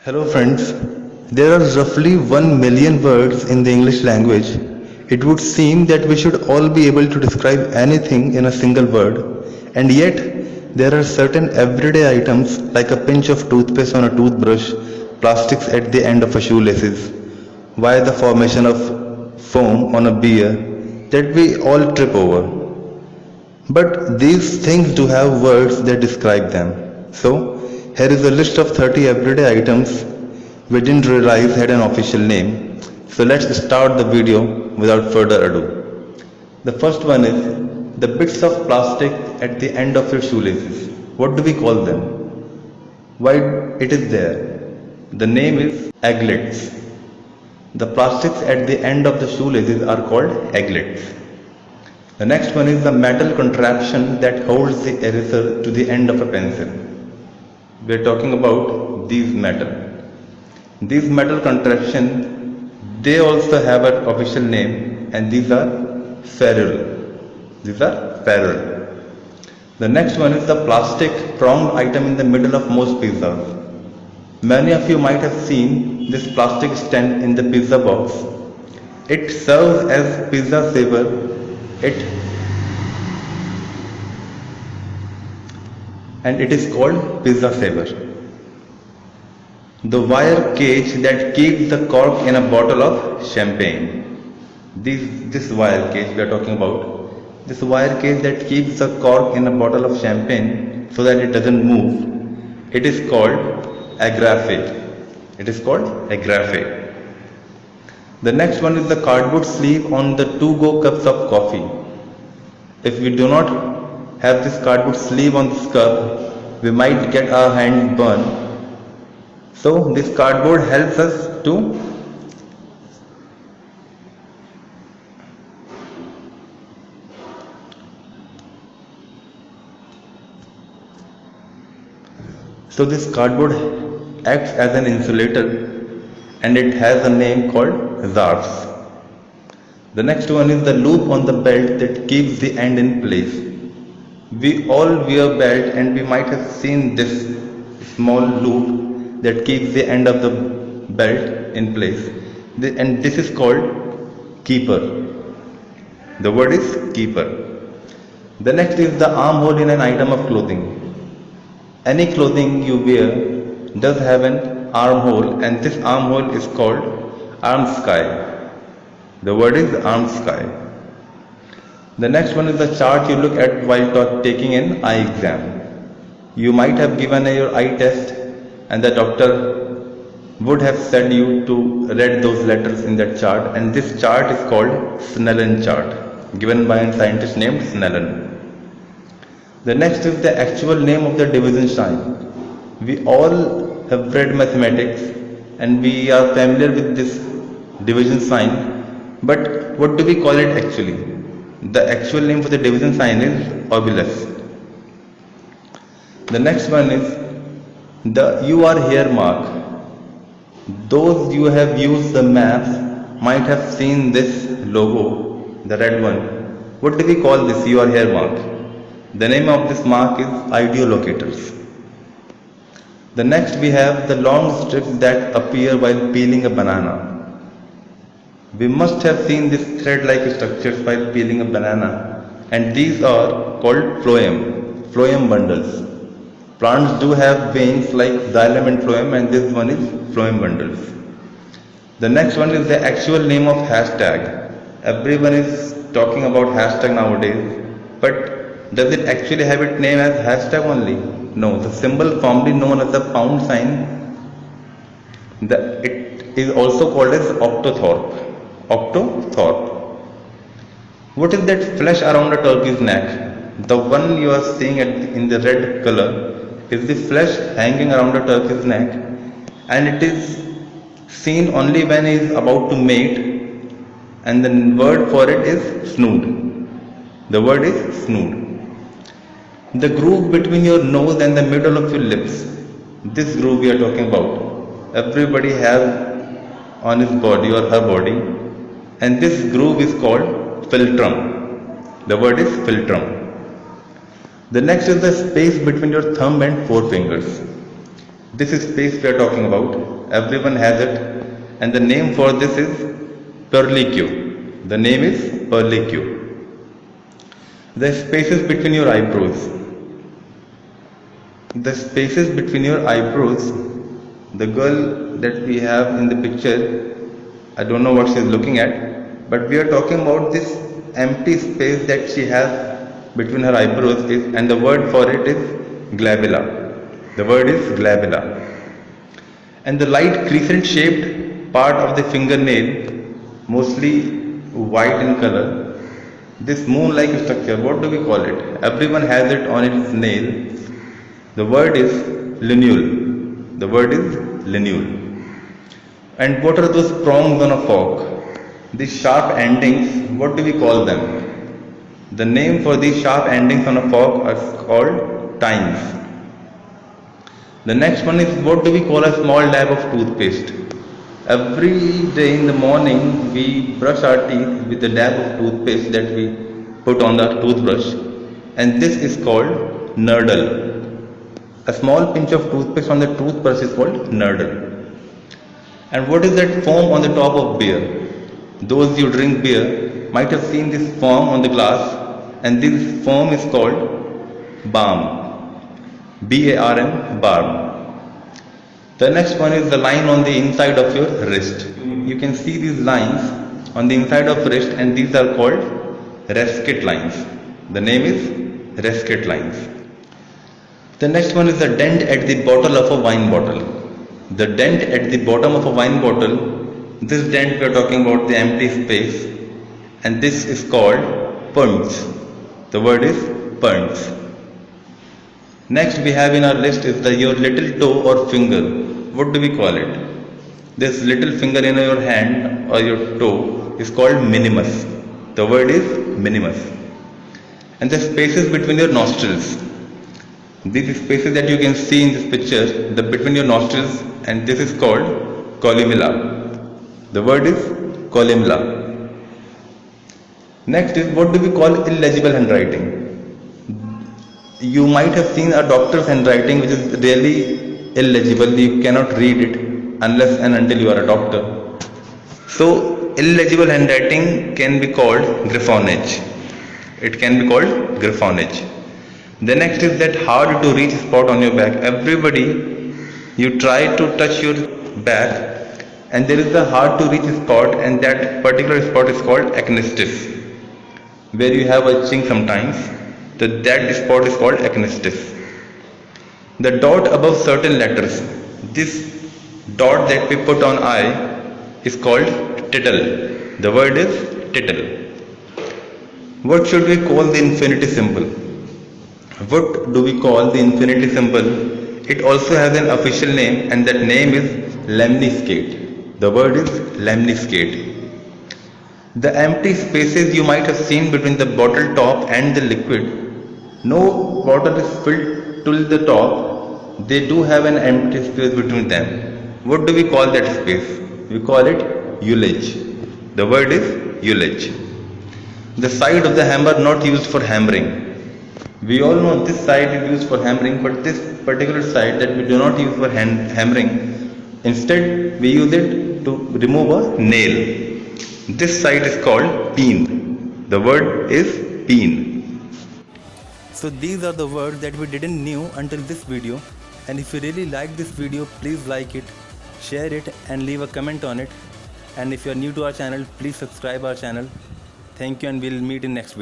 Hello friends, there are roughly 1 million words in the English language. It would seem that we should all be able to describe anything in a single word, and yet there are certain everyday items like a pinch of toothpaste on a toothbrush, plastics at the end of a shoelaces, why the formation of foam on a beer that we all trip over. But these things do have words that describe them. So, here is a list of 30 everyday items we didn't realize had an official name. So let's start the video without further ado. The first one is the bits of plastic at the end of your shoelaces. What do we call them? Why it is there? The name is aglets. The plastics at the end of the shoelaces are called aglets. The next one is the metal contraption that holds the eraser to the end of a pencil. We are talking about these metal. These metal contraption, they also have an official name, and these are ferrule. These are ferrule. The next one is the plastic pronged item in the middle of most pizzas. Many of you might have seen this plastic stand in the pizza box. It serves as pizza saver. It is called pizza saver. The wire cage that keeps the cork in a bottle of champagne. This wire cage we are talking about. This wire cage that keeps the cork in a bottle of champagne so that it doesn't move. It is called agrafe. It is called agrafe. The next one is the cardboard sleeve on the to-go cups of coffee. If we do not have this cardboard sleeve on this cup, we might get our hands burned. So this cardboard helps us to this cardboard acts as an insulator, and it has a name called zarfs. The next one is the loop on the belt that keeps the end in place. We all wear belt, and we might have seen this small loop that keeps the end of the belt in place, and this is called keeper. The word is keeper. The next is the armhole in an item of clothing. Any clothing you wear does have an armhole, and this armhole is called armscye. The word is armscye. The next one is the chart you look at while taking an eye exam. You might have given your eye test, and the doctor would have said you to read those letters in that chart, and this chart is called Snellen chart, given by a scientist named Snellen. The next is the actual name of the division sign. We all have read mathematics, and we are familiar with this division sign, but what do we call it actually? The actual name for the division sign is obelus. The next one is the "you are here" mark. Those you have used the maps might have seen this logo, the red one. What do we call this "you are here" mark? The name of this mark is ideolocators. The next we have the long strips that appear while peeling a banana. We must have seen these thread-like structures while peeling a banana, and these are called phloem bundles. Plants do have veins like xylem and phloem, and this one is phloem bundles. The next one is the actual name of hashtag. Everyone is talking about hashtag nowadays, but does it actually have its name as hashtag only? No, the symbol formerly known as the pound sign, it is also called as octothorpe. What is that flesh around a turkey's neck? The one you are seeing in the red color is the flesh hanging around a turkey's neck, and it is seen only when he is about to mate, and the word for it is snood. The word is snood. The groove between your nose and the middle of your lips. This groove we are talking about. Everybody has on his body or her body, and this groove is called philtrum. The word is philtrum. The next is the space between your thumb and forefingers. This is space we are talking about. Everyone has it, and the name for this is Perlicue. The name is Perlicue. The spaces between your eyebrows. The spaces between your eyebrows. The girl that we have in the picture, I don't know what she is looking at, but we are talking about this empty space that she has between her eyebrows, and the word for it is glabella. The word is glabella. And the light crescent shaped part of the fingernail, mostly white in color, this moon-like structure, what do we call it? Everyone has it on its nail. The word is lunule. The word is lunule. And what are those prongs on a fork? These sharp endings, what do we call them? The name for these sharp endings on a fork are called tines. The next one is, what do we call a small dab of toothpaste? Every day in the morning we brush our teeth with the dab of toothpaste that we put on the toothbrush, and this is called nurdle. A small pinch of toothpaste on the toothbrush is called nurdle. And what is that foam on the top of beer? Those who drink beer might have seen this foam on the glass, and this foam is called balm. B-A-R-M, balm. The next one is the line on the inside of your wrist. You can see these lines on the inside of wrist, and these are called Resket lines. The name is Resket lines. The next one is the dent at the bottom of a wine bottle. The dent at the bottom of a wine bottle, this dent we are talking about the empty space, and this is called punch. The word is punch. Next we have in our list is your little toe or finger. What do we call it? This little finger in your hand or your toe is called minimus. The word is minimus. And the spaces between your nostrils. These spaces that you can see in this picture, between your nostrils, and this is called columella. The word is columella. Next is, what do we call illegible handwriting? You might have seen a doctor's handwriting which is really illegible. You cannot read it unless and until you are a doctor. So illegible handwriting can be called griffonage. It can be called griffonage. The next is that hard to reach spot on your back. Everybody, you try to touch your back, and there is a hard to reach spot, and that particular spot is called acnestis, where you have a chink sometimes. That spot is called acnestis. The dot above certain letters, this dot that we put on I is called tittle. The word is tittle. What should we call the infinity symbol? What do we call the infinity symbol? It also has an official name, and that name is lemniscate. The word is lemniscate. The empty spaces you might have seen between the bottle top and the liquid. No bottle is filled till the top. They do have an empty space between them. What do we call that space? We call it ullage. The word is ullage. The side of the hammer not used for hammering. We all know this side is used for hammering, but this particular side that we do not use for hammering, instead we use it to remove a nail. This side is called peen. The word is peen. So these are the words that we didn't knew until this video, and if you really like this video, please like it, share it, and leave a comment on it. And if you are new to our channel, please subscribe our channel. Thank you, and we'll meet in next video.